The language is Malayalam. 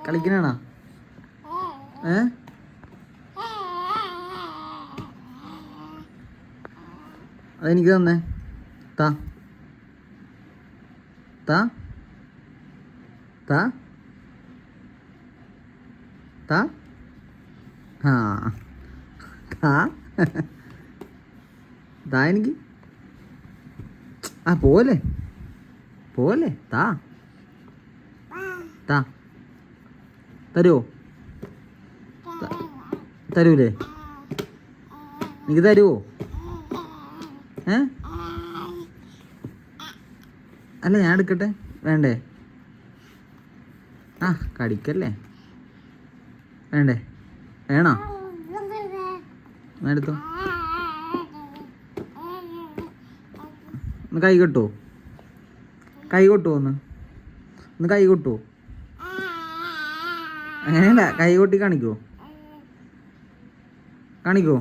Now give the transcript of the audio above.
കളിക്കണാണോ? അതെനിക്ക് തന്നെ താ താ താ താ ആ താ താ എനിക്ക് പോലെ പോലെ താ താ തരുമോ? തരൂലേ? എനിക്ക് തരുമോ? അല്ല ഞാൻ എടുക്കട്ടെ, വേണ്ടേ? കടിക്കല്ലേ, വേണ്ടേ? വേണോ? എടുത്തോ. ഒന്ന് കൈ കൊട്ടുമോ? കൈ കൊട്ടുമോ? ഒന്ന് കൈ കൊട്ടുമോ? അങ്ങനെയല്ല, കൈ കൊട്ടി കാണിക്കുമോ? കാണിക്കുമോ?